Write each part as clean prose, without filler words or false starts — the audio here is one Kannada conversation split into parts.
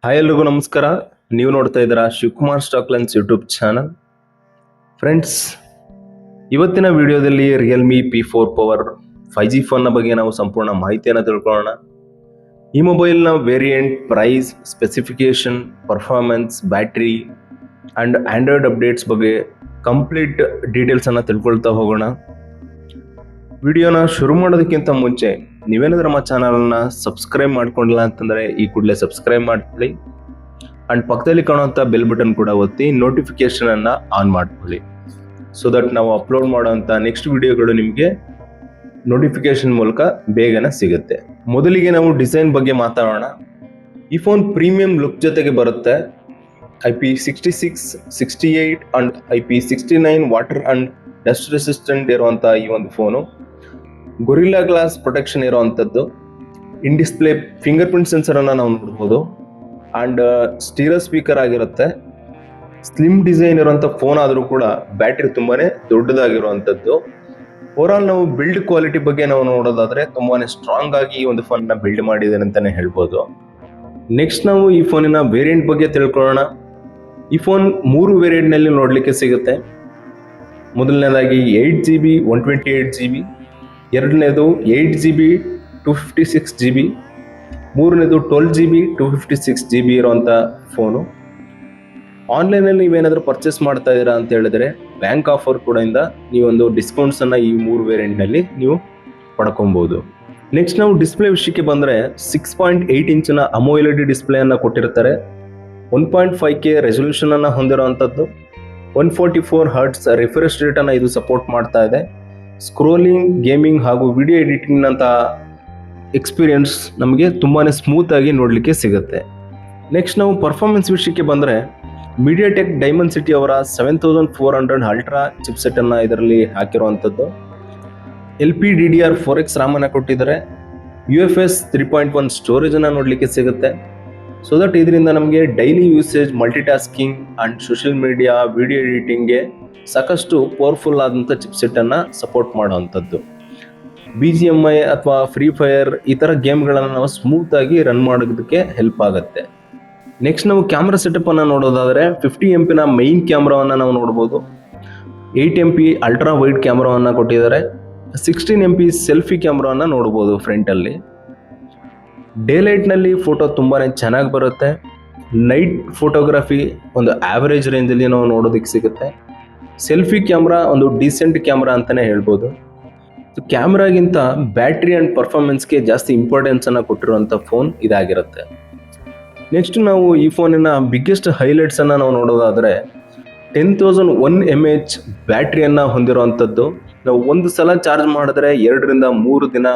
ಹಾಯ್ ಎಲ್ರಿಗೂ ನಮಸ್ಕಾರ. ನೀವು ನೋಡ್ತಾ ಇದ್ದೀರಾ ಶಿವಕುಮಾರ್ ಸ್ಟಾಕ್ಲೆನ್ಸ್ ಯೂಟ್ಯೂಬ್ ಚಾನಲ್. ಫ್ರೆಂಡ್ಸ್, ಇವತ್ತಿನ ವಿಡಿಯೋದಲ್ಲಿ ರಿಯಲ್ಮಿ P4 ಪವರ್ 5G ಫೋನ್ನ ಬಗ್ಗೆ ನಾವು ಸಂಪೂರ್ಣ ಮಾಹಿತಿಯನ್ನು ತಿಳ್ಕೊಳ್ಳೋಣ. ಈ ಮೊಬೈಲ್ನ variant, price, specification, performance, battery and Android updates ಬಗ್ಗೆ ಕಂಪ್ಲೀಟ್ ಡೀಟೇಲ್ಸನ್ನು ತಿಳ್ಕೊಳ್ತಾ ಹೋಗೋಣ. ವಿಡಿಯೋನ ಶುರು ಮಾಡೋದಕ್ಕಿಂತ ಮುಂಚೆ ನೀವೇನಾದ್ರೂ ನಮ್ಮ ಚಾನಲ್ನ ಸಬ್ಸ್ಕ್ರೈಬ್ ಮಾಡ್ಕೊಂಡಿಲ್ಲ ಅಂತಂದರೆ ಈ ಕೂಡಲೇ ಸಬ್ಸ್ಕ್ರೈಬ್ ಮಾಡ್ಕೊಳ್ಳಿ ಆ್ಯಂಡ್ ಪಕ್ಕದಲ್ಲಿ ಕಾಣುವಂಥ ಬೆಲ್ ಬಟನ್ ಕೂಡ ಒತ್ತಿ ನೋಟಿಫಿಕೇಷನನ್ನು ಆನ್ ಮಾಡ್ಕೊಳ್ಳಿ. ಸೊ ದಟ್ ನಾವು ಅಪ್ಲೋಡ್ ಮಾಡೋವಂಥ ನೆಕ್ಸ್ಟ್ ವಿಡಿಯೋಗಳು ನಿಮಗೆ ನೋಟಿಫಿಕೇಶನ್ ಮೂಲಕ ಬೇಗನೆ ಸಿಗುತ್ತೆ. ಮೊದಲಿಗೆ ನಾವು ಡಿಸೈನ್ ಬಗ್ಗೆ ಮಾತಾಡೋಣ. ಈ ಫೋನ್ ಪ್ರೀಮಿಯಂ ಲುಕ್ ಜೊತೆಗೆ ಬರುತ್ತೆ. IP66, 68 and IP69 water and dust resistant ಇರುವಂಥ ಈ ಒಂದು ಫೋನು ಗೊರಿಲ್ಲಾ ಗ್ಲಾಸ್ ಪ್ರೊಟೆಕ್ಷನ್ ಇರುವಂಥದ್ದು. ಇನ್ ಡಿಸ್ಪ್ಲೇ ಫಿಂಗರ್ ಪ್ರಿಂಟ್ ಸೆನ್ಸರನ್ನು ನಾವು ನೋಡ್ಬೋದು ಆ್ಯಂಡ್ ಸ್ಟೀರಿಯೋ ಸ್ಪೀಕರ್ ಆಗಿರುತ್ತೆ. ಸ್ಲಿಮ್ ಡಿಸೈನ್ ಇರುವಂಥ ಫೋನ್ ಆದರೂ ಕೂಡ ಬ್ಯಾಟ್ರಿ ತುಂಬಾ ದೊಡ್ಡದಾಗಿರುವಂಥದ್ದು. ಓವರಾಲ್ ನಾವು ಬಿಲ್ಡ್ ಕ್ವಾಲಿಟಿ ಬಗ್ಗೆ ನಾವು ನೋಡೋದಾದರೆ ತುಂಬಾ ಸ್ಟ್ರಾಂಗ್ ಆಗಿ ಈ ಒಂದು ಫೋನ್ನ ಬಿಲ್ಡ್ ಮಾಡಿದ್ದಾರೆ ಅಂತಲೇ ಹೇಳ್ಬೋದು. ನೆಕ್ಸ್ಟ್ ನಾವು ಈ ಫೋನಿನ ವೇರಿಯಂಟ್ ಬಗ್ಗೆ ತಿಳ್ಕೊಳ್ಳೋಣ. ಈ ಫೋನ್ 3 ವೇರಿಯಂಟ್ನಲ್ಲಿ ನೋಡಲಿಕ್ಕೆ ಸಿಗುತ್ತೆ. ಮೊದಲನೇದಾಗಿ 8GB 128GB, ಎರಡನೇದು 8GB 256GB, ಮೂರನೇದು 12GB 256GB ಇರುವಂಥ ಫೋನು. ಆನ್ಲೈನಲ್ಲಿ ನೀವೇನಾದರೂ ಪರ್ಚೇಸ್ ಮಾಡ್ತಾ ಇದ್ದೀರಾ ಅಂತ ಹೇಳಿದ್ರೆ ಬ್ಯಾಂಕ್ ಆಫರ್ ಕೂಡ ಇಂದ ನೀವೊಂದು ಡಿಸ್ಕೌಂಟ್ಸನ್ನು ಈ 3 ವೇರಿಯಂಟ್ನಲ್ಲಿ ನೀವು ಪಡ್ಕೊಬೋದು. ನೆಕ್ಸ್ಟ್ ನಾವು ಡಿಸ್ಪ್ಲೇ ವಿಷಯಕ್ಕೆ ಬಂದರೆ 6.8 ಇಂಚಿನ AMOLED ಡಿಸ್ಪ್ಲೇಯನ್ನು ಕೊಟ್ಟಿರ್ತಾರೆ. 1.5K ರೆಸೊಲ್ಯೂಷನನ್ನು ಹೊಂದಿರುವಂಥದ್ದು. 144 Hz ರಿಫ್ರೆಶ್ ರೇಟನ್ನು ಇದು ಸಪೋರ್ಟ್ ಮಾಡ್ತಾ ಇದೆ. ಸ್ಕ್ರೋಲಿಂಗ್, ಗೇಮಿಂಗ್ ಹಾಗೂ ವಿಡಿಯೋ ಎಡಿಟಿಂಗ್ನಂಥ ಎಕ್ಸ್ಪೀರಿಯನ್ಸ್ ನಮಗೆ ತುಂಬಾ ಸ್ಮೂತಾಗಿ ನೋಡಲಿಕ್ಕೆ ಸಿಗುತ್ತೆ. ನೆಕ್ಸ್ಟ್ ನಾವು ಪರ್ಫಾರ್ಮೆನ್ಸ್ ವಿಷಯಕ್ಕೆ ಬಂದರೆ ಮೀಡಿಯಾಟೆಕ್ ಡೈಮೆನ್ಸಿಟಿ ಅವರ 7400 ಅಲ್ಟ್ರಾ ಚಿಪ್ಸೆಟನ್ನು ಇದರಲ್ಲಿ ಹಾಕಿರುವಂಥದ್ದು. LPDDR4X ರ್ಯಾಮನ್ನು ಕೊಟ್ಟಿದ್ದಾರೆ. UFS 3.1 ಸ್ಟೋರೇಜನ್ನು ನೋಡಲಿಕ್ಕೆ ಸಿಗುತ್ತೆ. ಸೊ ದಟ್ ಇದರಿಂದ ನಮಗೆ daily usage, multitasking and social media, video ಎಡಿಟಿಂಗ್ಗೆ ಸಾಕಷ್ಟು ಪವರ್ಫುಲ್ ಆದಂಥ ಚಿಪ್ಸೆಟ್ಟನ್ನು ಸಪೋರ್ಟ್ ಮಾಡೋವಂಥದ್ದು. BGMI ಅಥವಾ ಫ್ರೀ ಫೈರ್ ಈ ಥರ ಗೇಮ್ಗಳನ್ನು ನಾವು ಸ್ಮೂತಾಗಿ ರನ್ ಮಾಡೋದಕ್ಕೆ ಹೆಲ್ಪ್ ಆಗುತ್ತೆ. ನೆಕ್ಸ್ಟ್ ನಾವು ಕ್ಯಾಮ್ರಾ ಸೆಟಪ್ಪನ್ನು ನೋಡೋದಾದರೆ 50 MP ಮೈನ್ ಕ್ಯಾಮ್ರಾವನ್ನು ನಾವು ನೋಡ್ಬೋದು. 8 MP ಅಲ್ಟ್ರಾ ವೈಡ್ ಕ್ಯಾಮ್ರಾವನ್ನು ಕೊಟ್ಟಿದ್ದಾರೆ. 16 MP ಸೆಲ್ಫಿ ಕ್ಯಾಮ್ರಾವನ್ನು ನೋಡ್ಬೋದು ಫ್ರಂಟಲ್ಲಿ. ಡೇ ಲೈಟ್ನಲ್ಲಿ ಫೋಟೋ ತುಂಬಾ ಚೆನ್ನಾಗಿ ಬರುತ್ತೆ. ನೈಟ್ ಫೋಟೋಗ್ರಫಿ ಒಂದು ಆ್ಯಾವ್ರೇಜ್ ರೇಂಜಲ್ಲಿ ನಾವು ನೋಡೋದಕ್ಕೆ ಸಿಗುತ್ತೆ. ಸೆಲ್ಫಿ ಕ್ಯಾಮ್ರಾ ಒಂದು ಡೀಸೆಂಟ್ ಕ್ಯಾಮ್ರಾ ಅಂತಲೇ ಹೇಳ್ಬೋದು. ಕ್ಯಾಮ್ರಾಗಿಂತ ಬ್ಯಾಟ್ರಿ ಆ್ಯಂಡ್ ಪರ್ಫಾರ್ಮೆನ್ಸ್ಗೆ ಜಾಸ್ತಿ ಇಂಪಾರ್ಟೆನ್ಸನ್ನು ಕೊಟ್ಟಿರುವಂಥ ಫೋನ್ ಇದಾಗಿರುತ್ತೆ. ನೆಕ್ಸ್ಟ್ ನಾವು ಈ ಫೋನಿನ ಬಿಗ್ಗೆಸ್ಟ್ ಹೈಲೈಟ್ಸನ್ನು ನಾವು ನೋಡೋದಾದರೆ 10,001 mAh ಬ್ಯಾಟ್ರಿಯನ್ನು ಹೊಂದಿರುವಂಥದ್ದು. ನಾವು ಒಂದು ಸಲ ಚಾರ್ಜ್ ಮಾಡಿದ್ರೆ 2 ರಿಂದ 3 ದಿನ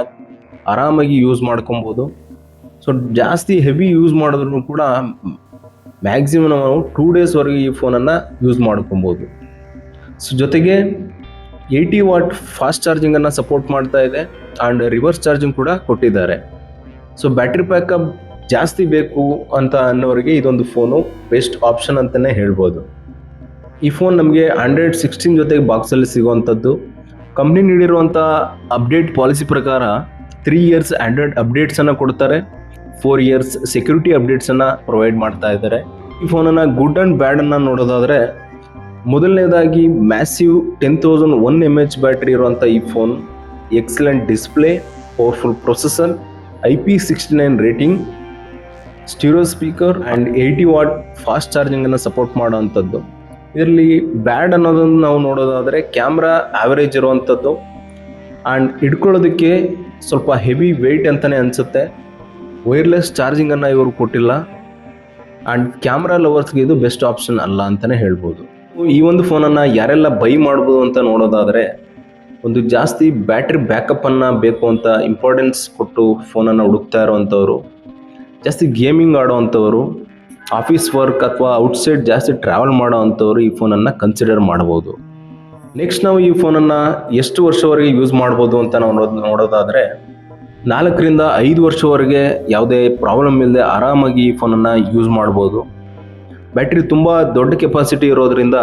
ಆರಾಮಾಗಿ ಯೂಸ್ ಮಾಡ್ಕೊಬೋದು. ಸೊ ಜಾಸ್ತಿ ಹೆವಿ ಯೂಸ್ ಮಾಡಿದ್ರು ಕೂಡ ಮ್ಯಾಕ್ಸಿಮಮ್ ನಾವು 2 ಡೇಸ್ವರೆಗೆ ಈ ಫೋನನ್ನು ಯೂಸ್ ಮಾಡ್ಕೊಬೋದು. ಸೊ ಜೊತೆಗೆ 80 ವಾಟ್ ಫಾಸ್ಟ್ ಚಾರ್ಜಿಂಗನ್ನು ಸಪೋರ್ಟ್ ಮಾಡ್ತಾ ಇದೆ ಆ್ಯಂಡ್ ರಿವರ್ಸ್ ಚಾರ್ಜಿಂಗ್ ಕೂಡ ಕೊಟ್ಟಿದ್ದಾರೆ. ಸೊ ಬ್ಯಾಟ್ರಿ ಬ್ಯಾಕಪ್ ಜಾಸ್ತಿ ಬೇಕು ಅಂತ ಅನ್ನೋರಿಗೆ ಇದೊಂದು ಫೋನು ಬೆಸ್ಟ್ ಆಪ್ಷನ್ ಅಂತಲೇ ಹೇಳ್ಬೋದು. ಈ ಫೋನ್ ನಮಗೆ Android 16 ಜೊತೆಗೆ ಬಾಕ್ಸಲ್ಲಿ ಸಿಗುವಂಥದ್ದು. ಕಂಪ್ನಿ ನೀಡಿರುವಂಥ ಅಪ್ಡೇಟ್ ಪಾಲಿಸಿ ಪ್ರಕಾರ 3 ಇಯರ್ಸ್ ಆಂಡ್ರಾಯ್ಡ್ ಅಪ್ಡೇಟ್ಸನ್ನು ಕೊಡ್ತಾರೆ, 4 ಇಯರ್ಸ್ ಸೆಕ್ಯೂರಿಟಿ ಅಪ್ಡೇಟ್ಸನ್ನು ಪ್ರೊವೈಡ್ ಮಾಡ್ತಾ ಇದ್ದಾರೆ. ಈ ಫೋನನ್ನು ಗುಡ್ ಆ್ಯಂಡ್ ಬ್ಯಾಡನ್ನು ನೋಡೋದಾದರೆ ಮೊದಲನೇದಾಗಿ ಮ್ಯಾಸಿವ್ 10,001 mAh ಬ್ಯಾಟ್ರಿ ಇರುವಂಥ ಈ phone, excellent display, powerful processor, IP69 rating, stereo speaker and 80 watt fast ಚಾರ್ಜಿಂಗನ್ನು ಸಪೋರ್ಟ್ ಮಾಡೋವಂಥದ್ದು. ಇದರಲ್ಲಿ ಬ್ಯಾಡ್ ಅನ್ನೋದನ್ನು ನಾವು ನೋಡೋದಾದರೆ ಕ್ಯಾಮ್ರಾ ಆ್ಯಾವರೇಜ್ ಇರುವಂಥದ್ದು ಆ್ಯಂಡ್ ಹಿಡ್ಕೊಳ್ಳೋದಕ್ಕೆ ಸ್ವಲ್ಪ ಹೆವಿ ವೆಯ್ಟ್ ಅಂತಲೇ ಅನಿಸುತ್ತೆ. ವೈರ್ಲೆಸ್ ಚಾರ್ಜಿಂಗನ್ನು ಇವರು ಕೊಟ್ಟಿಲ್ಲ ಆ್ಯಂಡ್ ಕ್ಯಾಮ್ರಾ ಲವರ್ಸ್ಗೆ ಇದು ಬೆಸ್ಟ್ ಆಪ್ಷನ್ ಅಲ್ಲ ಅಂತಲೇ ಹೇಳ್ಬೋದು. ಈ ಒಂದು ಫೋನನ್ನು ಯಾರೆಲ್ಲ ಬೈ ಮಾಡ್ಬೋದು ಅಂತ ನೋಡೋದಾದರೆ ಒಂದು ಜಾಸ್ತಿ ಬ್ಯಾಟ್ರಿ ಬ್ಯಾಕಪ್ಪನ್ನು ಬೇಕು ಅಂತ ಇಂಪಾರ್ಟೆನ್ಸ್ ಕೊಟ್ಟು ಫೋನನ್ನು ಹುಡುಕ್ತಾ ಇರೋವಂಥವ್ರು, ಜಾಸ್ತಿ ಗೇಮಿಂಗ್ ಆಡೋವಂಥವ್ರು, ಆಫೀಸ್ ವರ್ಕ್ ಅಥವಾ ಔಟ್ಸೈಡ್ ಜಾಸ್ತಿ ಟ್ರಾವೆಲ್ ಮಾಡೋ ಅಂಥವ್ರು ಈ ಫೋನನ್ನು ಕನ್ಸಿಡರ್ ಮಾಡ್ಬೋದು. ನೆಕ್ಸ್ಟ್ ನಾವು ಈ ಫೋನನ್ನು ಎಷ್ಟು ವರ್ಷವರೆಗೆ ಯೂಸ್ ಮಾಡ್ಬೋದು ಅಂತ ನಾವು ನೋಡೋದಾದರೆ 4 ರಿಂದ 5 ವರ್ಷವರೆಗೆ ಯಾವುದೇ ಪ್ರಾಬ್ಲಮ್ ಇಲ್ಲದೆ ಆರಾಮಾಗಿ ಈ ಫೋನನ್ನು ಯೂಸ್ ಮಾಡ್ಬೋದು. ಬ್ಯಾಟ್ರಿ ತುಂಬ ದೊಡ್ಡ ಕೆಪಾಸಿಟಿ ಇರೋದ್ರಿಂದ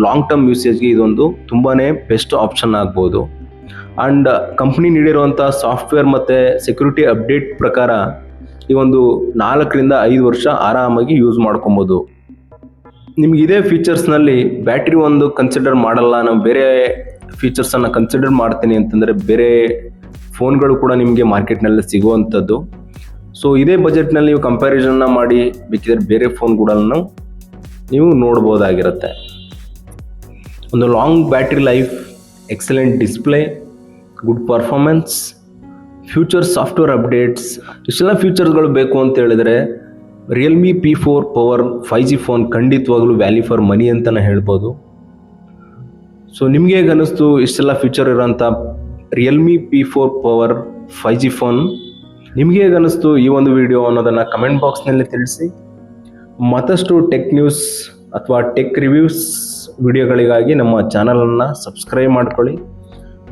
ಲಾಂಗ್ ಟರ್ಮ್ ಯೂಸೇಜ್ಗೆ ಇದೊಂದು ತುಂಬಾ ಬೆಸ್ಟ್ ಆಪ್ಷನ್ ಆಗ್ಬೋದು. ಆ್ಯಂಡ್ ಕಂಪ್ನಿ ನೀಡಿರುವಂಥ ಸಾಫ್ಟ್ವೇರ್ ಮತ್ತು ಸೆಕ್ಯೂರಿಟಿ ಅಪ್ಡೇಟ್ ಪ್ರಕಾರ ಈ ಒಂದು 4-5 ವರ್ಷ ಆರಾಮಾಗಿ ಯೂಸ್ ಮಾಡ್ಕೊಬೋದು. ನಿಮ್ಗೆ ಇದೇ ಫೀಚರ್ಸ್ನಲ್ಲಿ ಬ್ಯಾಟ್ರಿ ಒಂದು ಕನ್ಸಿಡರ್ ಮಾಡಲ್ಲ, ನಾವು ಬೇರೆ ಫೀಚರ್ಸನ್ನು ಕನ್ಸಿಡರ್ ಮಾಡ್ತೀನಿ ಅಂತಂದರೆ ಬೇರೆ ಫೋನ್ಗಳು ಕೂಡ ನಿಮಗೆ ಮಾರ್ಕೆಟ್ನಲ್ಲಿ ಸಿಗುವಂಥದ್ದು. ಸೊ ಇದೇ ಬಜೆಟ್ನಲ್ಲಿ ನೀವು ಕಂಪ್ಯಾರಿಸನ್ನ ಮಾಡಿ ಬೇಕಿದ್ರೆ ಬೇರೆ ಫೋನ್ಗಳನ್ನು ನೀವು ನೋಡ್ಬೋದಾಗಿರುತ್ತೆ. ಒಂದು long battery life, excellent display, good performance, future software updates, ಇಷ್ಟೆಲ್ಲ ಫೀಚರ್ಸ್ಗಳು ಬೇಕು ಅಂತ ಹೇಳಿದರೆ Realme P4 power 5G phone ಖಂಡಿತವಾಗ್ಲೂ ವ್ಯಾಲ್ಯೂ ಫಾರ್ ಮನಿ ಅಂತಲೇ ಹೇಳ್ಬೋದು. ಸೊ ನಿಮಗೆ ಹೇಗೆ ಅನ್ನಿಸ್ತು ಇಷ್ಟೆಲ್ಲ ಫೀಚರ್ ಇರೋಂಥ Realme P4 power 5G phone? ನಿಮಗೆ ಹೇಗೆ ಅನ್ನಿಸ್ತು ಈ ಒಂದು ವಿಡಿಯೋ ಅನ್ನೋದನ್ನು ಕಮೆಂಟ್ ಬಾಕ್ಸ್ನಲ್ಲಿ ತಿಳಿಸಿ. ಮತ್ತಷ್ಟು ಟೆಕ್ ನ್ಯೂಸ್ ಅಥವಾ ಟೆಕ್ ರಿವ್ಯೂಸ್ ವಿಡಿಯೋಗಳಿಗಾಗಿ ನಮ್ಮ ಚಾನಲನ್ನು ಸಬ್ಸ್ಕ್ರೈಬ್ ಮಾಡ್ಕೊಳ್ಳಿ.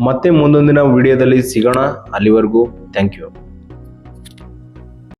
ಮತ್ತೆ ಮುಂದೊಂದಿನ ವಿಡಿಯೋದಲ್ಲಿ ಸಿಗೋಣ. ಅಲ್ಲಿವರೆಗೂ ಥ್ಯಾಂಕ್ ಯು.